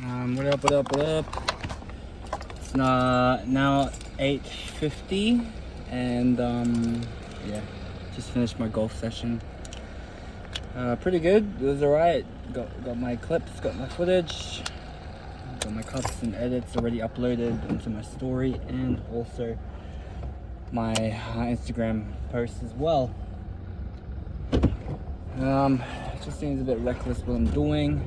What up, what up, what up? It's now 8:50 and yeah, just finished my golf session. Pretty good, it was alright. Got my clips, got my footage, got my cuts and edits already uploaded into my story and also my Instagram post as well. It just seems a bit reckless what I'm doing,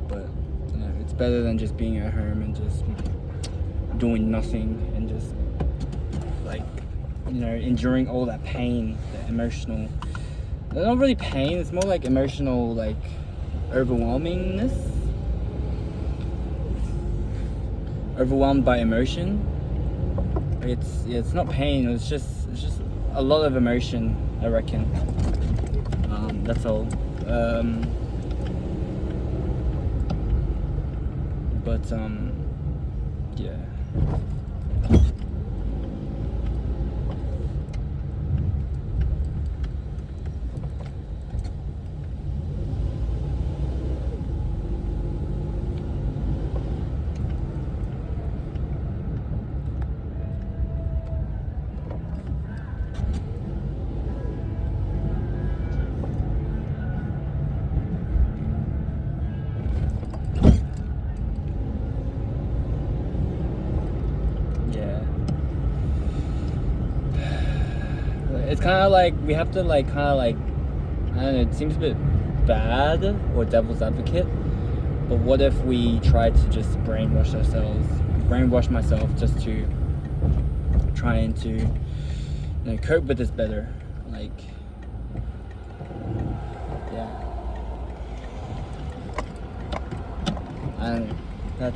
but you know, it's better than just being at home and just doing nothing and just like, you know, enduring all that pain, the emotional, not really pain, it's more like emotional, like overwhelmingness, overwhelmed by emotion. It's not pain, it's just a lot of emotion, I reckon. That's all. But yeah. It's kind of like we have to I don't know, it seems a bit bad or devil's advocate, but what if we try to just brainwash myself just to trying to, you know, cope with this better, like, yeah, I don't know, I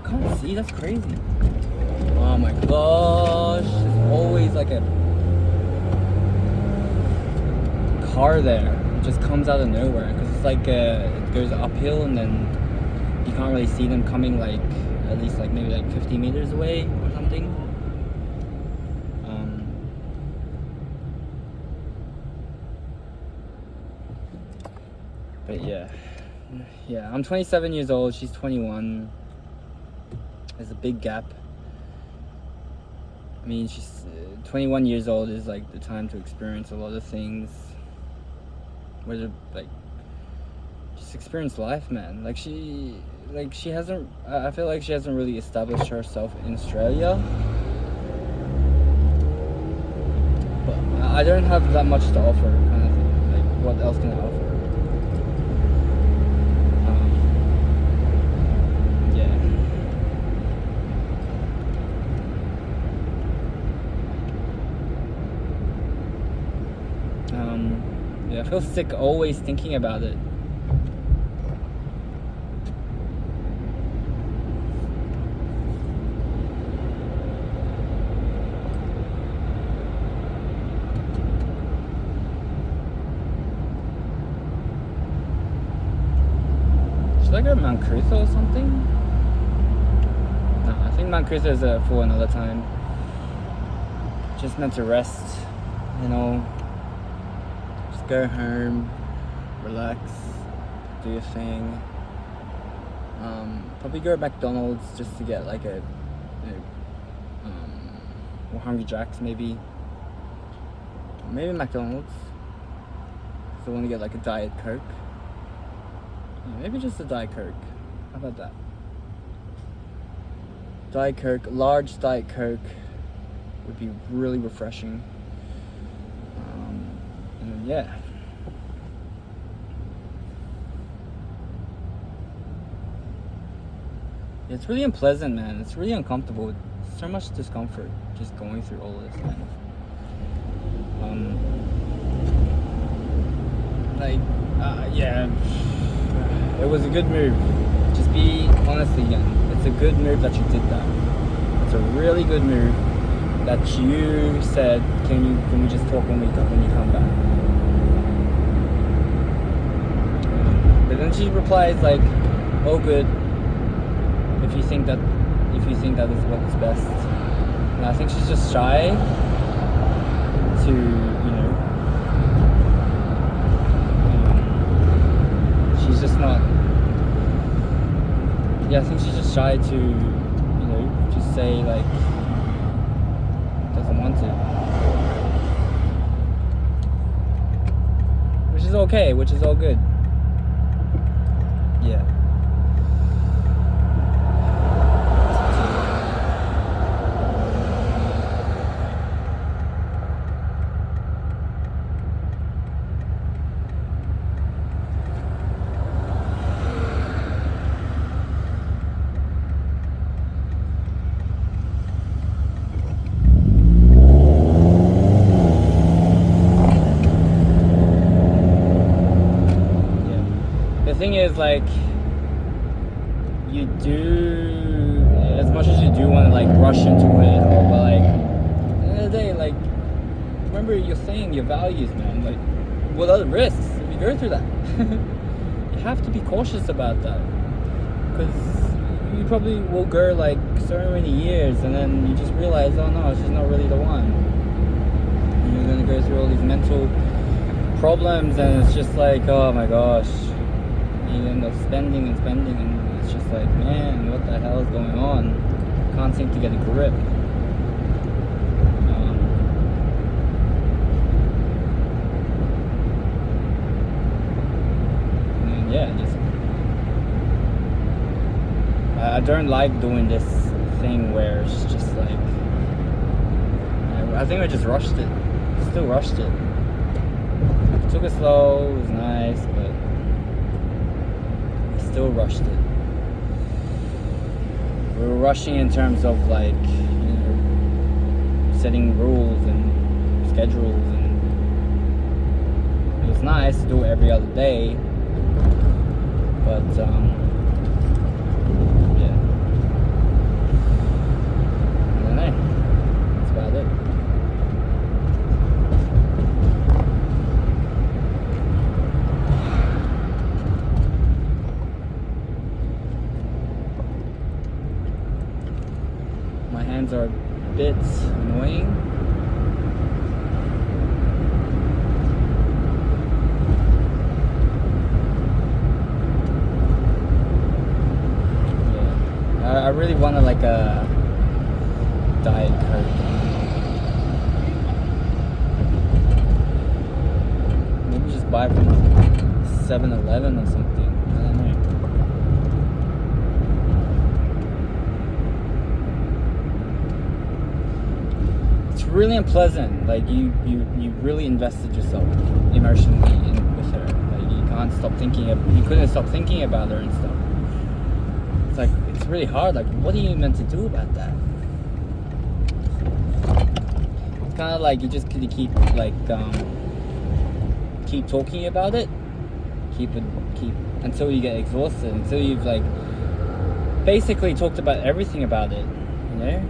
can't see, that's crazy. Oh my gosh, there's always like a car there. It just comes out of nowhere because it's like it goes uphill and then you can't really see them coming, like at least like maybe like 50 meters away or something. But yeah, I'm 27 years old, she's 21. There's a big gap. I mean, she's 21 years old is like the time to experience a lot of things. Whether like just experience life, man. Like she hasn't. I feel like she hasn't really established herself in Australia. But I don't have that much to offer, kind of thing. Like, what else can I offer? Yeah, I feel sick always thinking about it. Should I go to Mount Crusoe or something? No, I think Mount Crusoe is for another time. Just meant to rest, you know. Go home, relax, do your thing. Probably go to McDonald's just to get like a, you know, or Hungry Jack's maybe. Maybe McDonald's. So I want to get like a Diet Coke. Yeah, maybe just a Diet Coke. How about that? Diet Coke, large Diet Coke would be really refreshing. Yeah. It's really unpleasant, man. It's really uncomfortable. So much discomfort just going through all this, man. Yeah. It was a good move. Just be honest again. It's a good move that you did that. It's a really good move that you said, can we just talk when you come back? But then she replies like, "Oh, good. If you think that is what's best." And I think she's just shy to, you know, she's just not yeah, I think she's just shy to, just say like doesn't want to, which is okay, which is all good. Yeah. The thing is, like, you do, as much as you do want to like rush into it, but like at the end of the day, like, remember your thing, your values, man. Like, what are the risks if you go through that? You have to be cautious about that, because you probably will go like so many years and then you just realize, oh no, she's not really the one. And you're gonna go through all these mental problems, and it's just like, oh my gosh. You end up spending, and it's just like, man, what the hell is going on? Can't seem to get a grip. And yeah, just I don't like doing this thing where it's just like, I think I just rushed it. Still rushed it. Took it slow. It was nice, but still rushed it. We were rushing in terms of like, setting rules and schedules, and it was nice to do it every other day, but yeah, I don't know. That's about it. My hands are a bit annoying. Yeah. I really wanted like a Diet Coke. Maybe just buy from 7-Eleven or something. I don't know. Really unpleasant. Like you really invested yourself emotionally with her. Like you couldn't stop thinking about her and stuff. It's like, it's really hard. Like, what are you meant to do about that? It's kind of like you just keep talking about it, keep until you get exhausted, until you've like basically talked about everything about it, and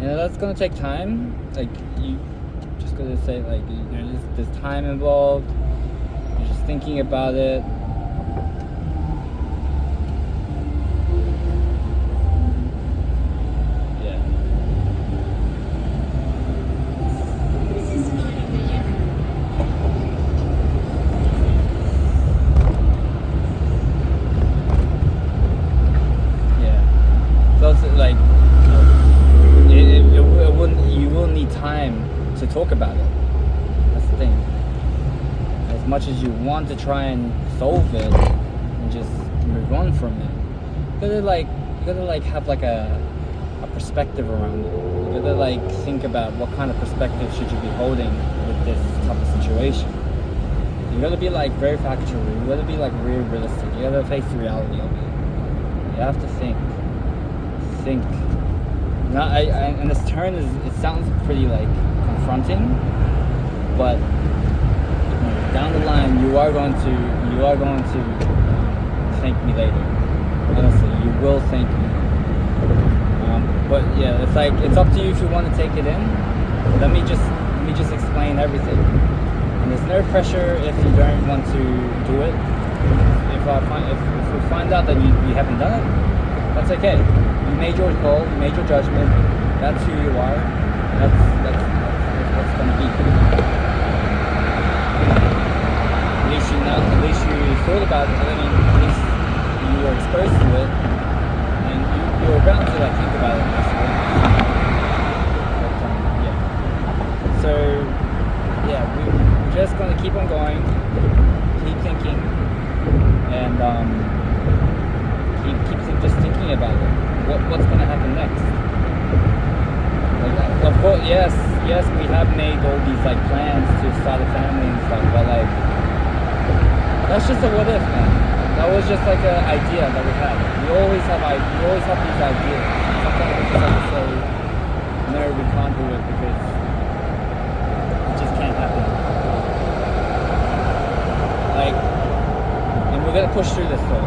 that's gonna take time. Like, you just gotta say, like, there's time involved. You're just thinking about it. Yeah. Yeah. So it's like, you will need time to talk about it. That's the thing. As much as you want to try and solve it and just move on from it, you gotta have like a perspective around it. You gotta like think about what kind of perspective should you be holding with this type of situation. You gotta be like very factual. You gotta be like realistic. You gotta face the reality of it. You have to think. Now, and this turn it sounds pretty like confronting, but down the line you are going to thank me later. Honestly, you will thank me. But yeah, it's like, it's up to you if you want to take it in. Let me just explain everything. And there's no pressure if you don't want to do it. If we find out that you haven't done it, that's okay. You made your call, you made your judgment. That's who you are. That's what's gonna be. At least you thought about it. I mean, at least you were exposed to it. about it. What's gonna happen next? Like, of course, yes, we have made all these like plans to start a family and stuff, but like that's just a what if, man. That was just like an idea that we had. We always have these ideas. Sometimes we just have to say, no, we can't do it because it just can't happen. Like, and we're gonna push through this though.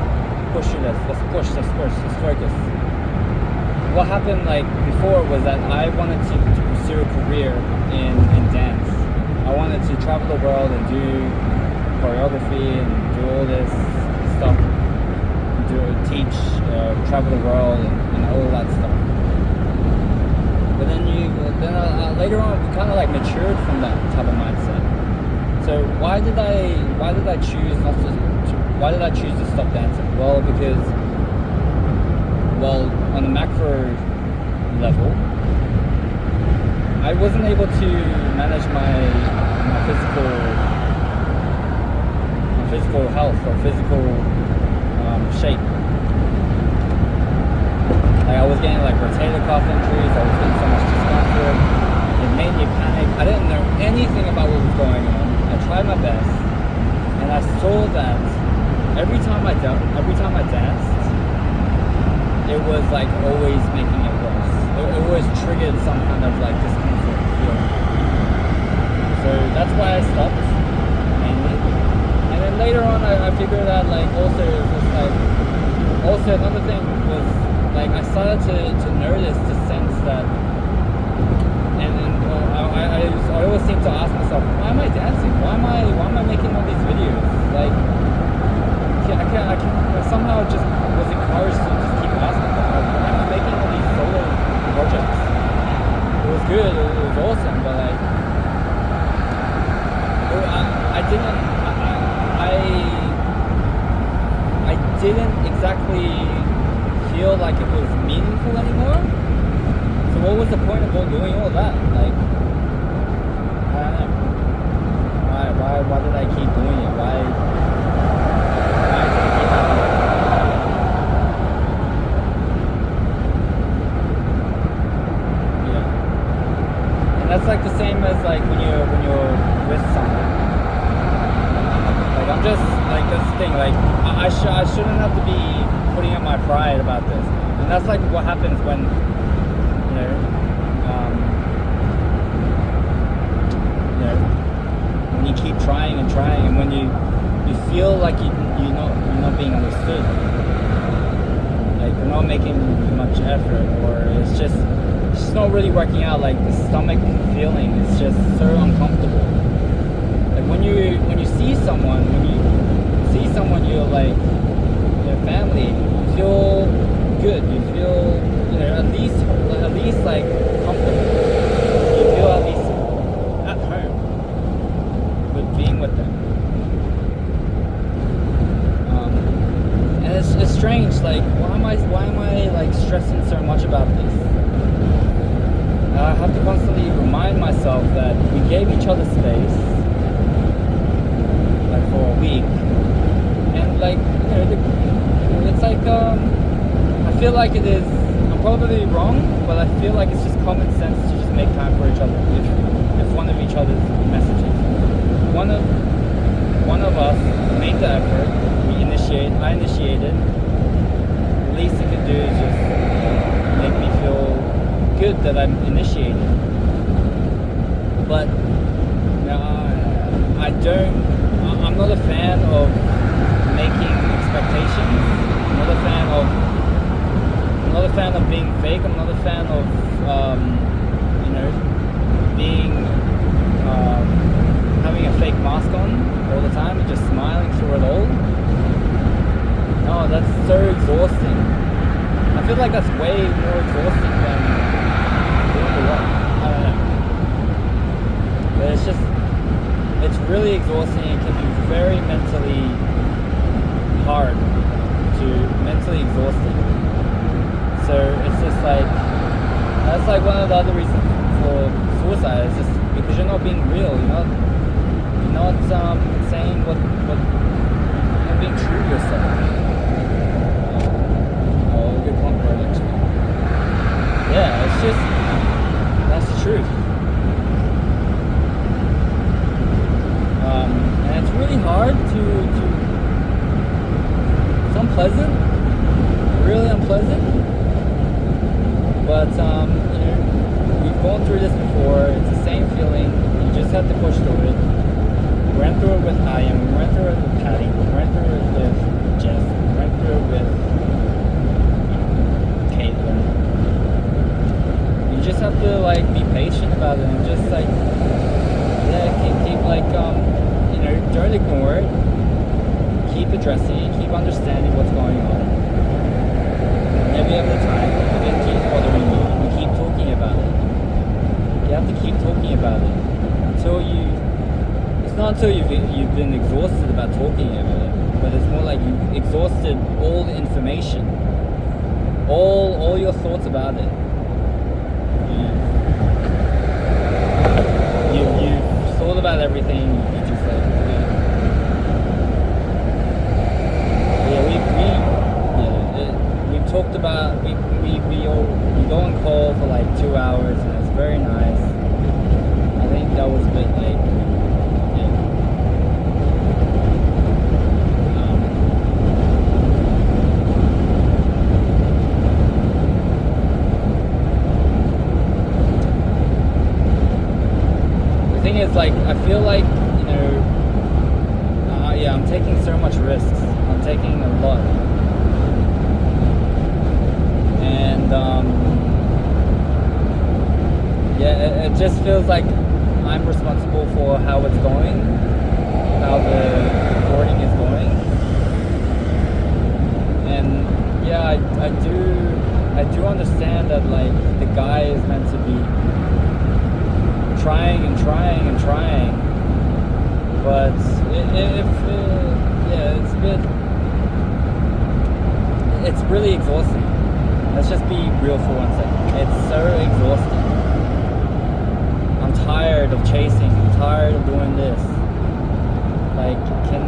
Push through this. Let's focus. What happened like before was that I wanted to pursue a career in dance. I wanted to travel the world and do choreography and do all this stuff, teach, travel the world and all that stuff. But then later on we kind of like matured from that type of mindset. So why did I choose to stop dancing? Well, because on a macro level, I wasn't able to manage my physical health or physical shape. Like I was getting like rotator cuff injuries, I was getting so much discomfort. It made me panic. I didn't know anything about what was going on. I tried my best, and I saw that every time I danced, it was like always making it worse. It always triggered some kind of like discomfort feeling. So that's why I stopped mainly. And then later on I figured out like also it was just like another thing was like I started to notice the sense that I always seem to ask myself, why am I dancing? Why am I making all these videos? Like I somehow just was encouraged to just keep asking myself, why am I making all these solo projects? It was good, it was awesome, but like I didn't exactly feel like it was meaningful anymore. So what was the point of doing all that? Like, I don't know. Why did I keep doing it? Why did I keep having it? Yeah. And that's like the same as like when you're with someone. Like I'm just like that's the thing. Like I shouldn't have to be putting up my pride about this. And that's like what happens when when you keep trying and when you feel like you're not being understood, like you're not making much effort, or it's just not really working out. Like the stomach feeling is just so uncomfortable. Like when you see someone, you're like their family, you feel good, you feel at least like comfortable, you feel at least at home with being with them. And it's strange, like why am I like stressing so much about this? I have to constantly remind myself that we gave each other space like for a week, and like it's like I feel like it is, I'm probably wrong, but I feel like it's just common sense to just make time for each other if one of each other's messages. One of us made the effort, I initiated. The least it could do is just make me feel good that I'm initiating. But I'm not a fan of making expectations. I'm not a fan of being fake. I'm not a fan of being having a fake mask on all the time and just smiling through it all. No, that's so exhausting. I feel like that's way more exhausting than doing the work. I don't know. But it's really exhausting. It can be very mentally exhausting. So it's just like, that's like one of the other reasons for suicide. It's just because you're not being real. You're not saying what you're not being true to yourself. Good point. unpleasant, really unpleasant. But we've gone through this before. It's the same feeling. You just have to push through it. We went through it with Ian. We went through it with Patty. We went through it with Jeff. We went through it with Caitlin. You just have to like be patient about it and just like keep like don't ignore it. Keep addressing it. Keep understanding what's going on. Every other time, if it keeps bothering you, you keep talking about it. You have to keep talking about it until you. It's not until you've been exhausted about talking about it, but it's more like you've exhausted all the information, all your thoughts about it. You've thought about everything. You just like we've talked about we go on call for like 2 hours and it's very nice. I think that was a bit like the thing is like I feel like I'm taking so much risks. I'm taking a lot. And it just feels like I'm responsible for how it's going, how the recording is going. And I do understand that like the guy is meant to be trying and trying and trying, but it's really exhausting. Let's just be real for 1 second. It's so exhausting. I'm tired of chasing. I'm tired of doing this. Like, can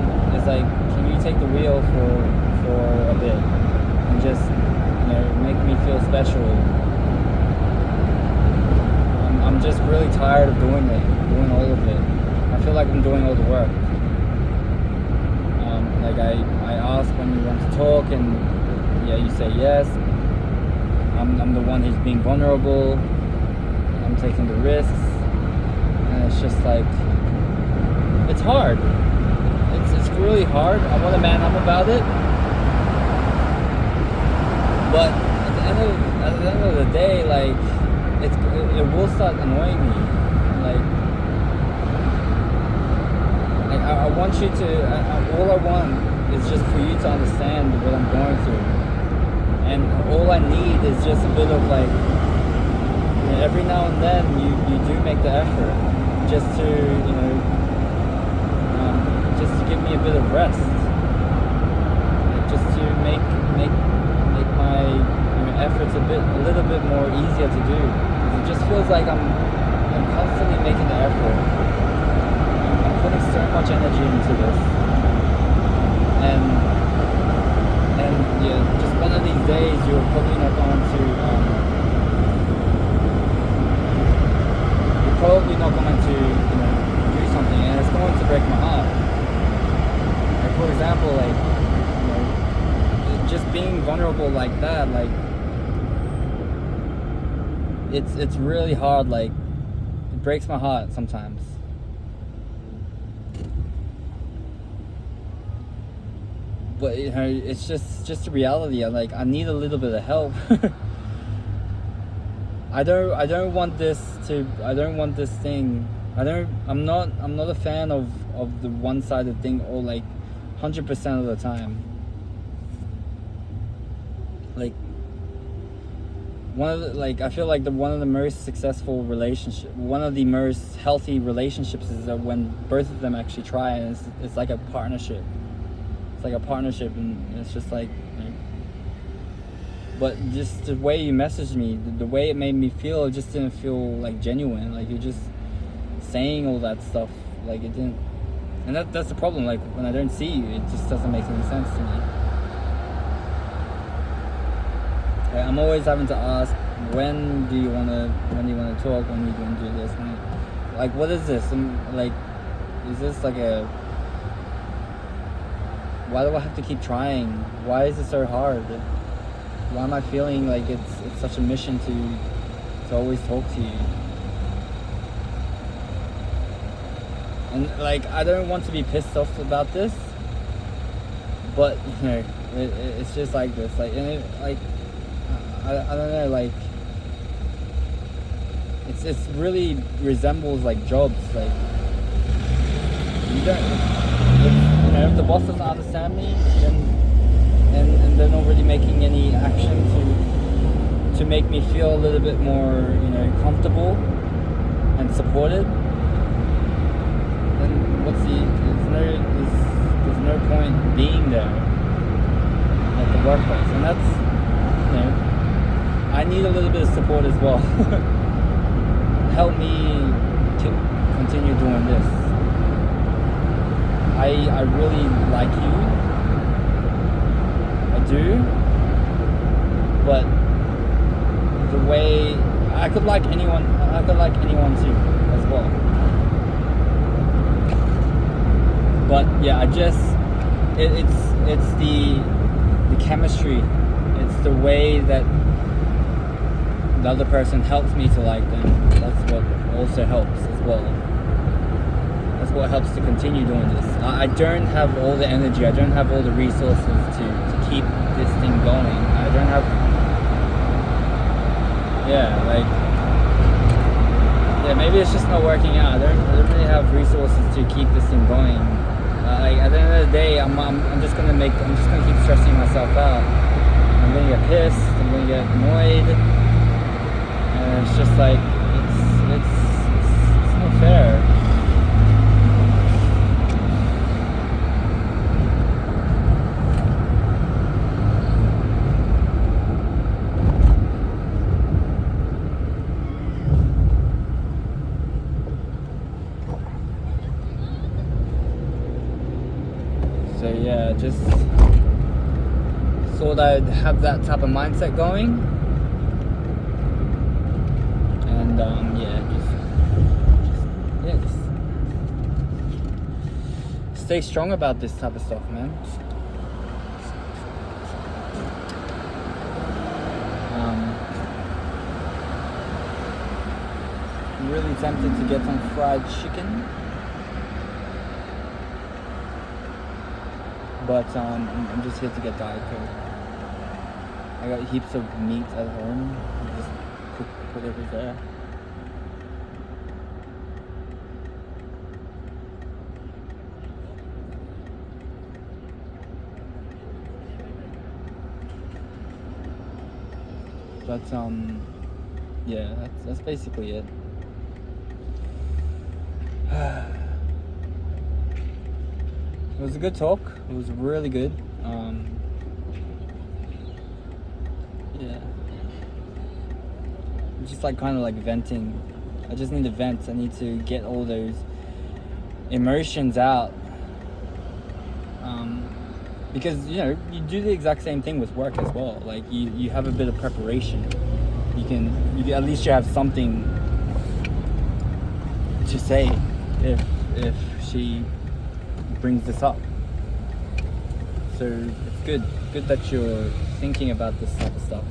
you take the wheel for a bit and just make me feel special? I'm just really tired of doing all of it. I feel like I'm doing all the work. I ask when you want to talk, and you say yes. I'm the one who's being vulnerable. I'm taking the risks, and it's just like it's hard. It's really hard. I want to man up about it, but at the end of the day, like it will start annoying me. I want you to. All I want is just for you to understand what I'm going through. And all I need is just a bit of like, every now and then you do make the effort just to, just to give me a bit of rest. Just to make my efforts a little bit more easier to do. It just feels like I'm constantly making the effort. I'm putting so much energy into this. And just one of these days you're probably not going to do something, and it's going to break my heart. Like for example, just being vulnerable like that, like it's really hard. Like it breaks my heart sometimes. But it's just a reality. I need a little bit of help. I don't want this thing. I'm not a fan of the one-sided thing all 100% of the time. I feel like one of the most successful relationship, one of the most healthy relationships is that when both of them actually try, and it's like a partnership. It's like a partnership, and it's just but just the way you messaged me, the way it made me feel, it just didn't feel genuine. You're just saying all that stuff, it didn't, and that's the problem. When I don't see you, it just doesn't make any sense to me. I'm always having to ask, when do you want to talk? When are you going to do this? What is this? Is this why do I have to keep trying? Why is it so hard? Why am I feeling like it's such a mission to always talk to you? And like, I don't want to be pissed off about this, but you know, it's just like this. Like, and it, like, I don't know, like, it's really resembles like jobs. Like, you don't, if the boss doesn't understand me, then and they're not really making any action to make me feel a little bit more, you know, comfortable and supported, then there's no point being there at the workplace. And that's, you know, I need a little bit of support as well. Help me to continue doing this. I really like you. I do. But the way I could like anyone too as well. But yeah, it's the chemistry. It's the way that the other person helps me to like them. That's what also helps as well. That's what helps to continue doing this. I don't have all the energy, I don't have all the resources to keep this thing going. I don't have, maybe it's just not working out. I don't really have resources to keep this thing going. Like, at the end of the day, I'm just gonna keep stressing myself out. I'm gonna get pissed, I'm gonna get annoyed, and it's just like, it's not fair. So yeah, just thought I'd have that type of mindset going, and just stay strong about this type of stuff, man. I'm really tempted to get some fried chicken. But I'm just here to get Diet Coke. I got heaps of meat at home. I just cook whatever's there. But yeah, that's basically it. It was a good talk. It was really good. Yeah. Just like kind of like venting. I just need to vent. I need to get all those emotions out. Because, you know, you do the exact same thing with work as well. Like, you have a bit of preparation. You at least you have something to say if she brings this up. So it's good that you're thinking about this type of stuff.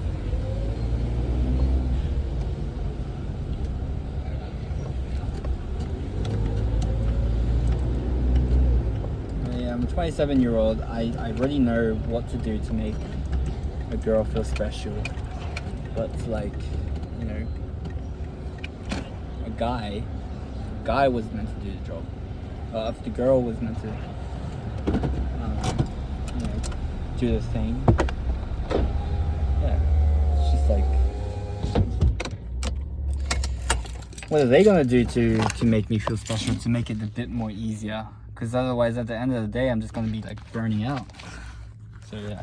I'm a 27-year-old. I already know what to do to make a girl feel special. But like, you know, a guy was meant to do the job. If the girl was meant to, you know, do the thing. Yeah, it's just like, what are they gonna do to make me feel special, to make it a bit more easier? Because otherwise, at the end of the day, I'm just gonna be like burning out. So yeah.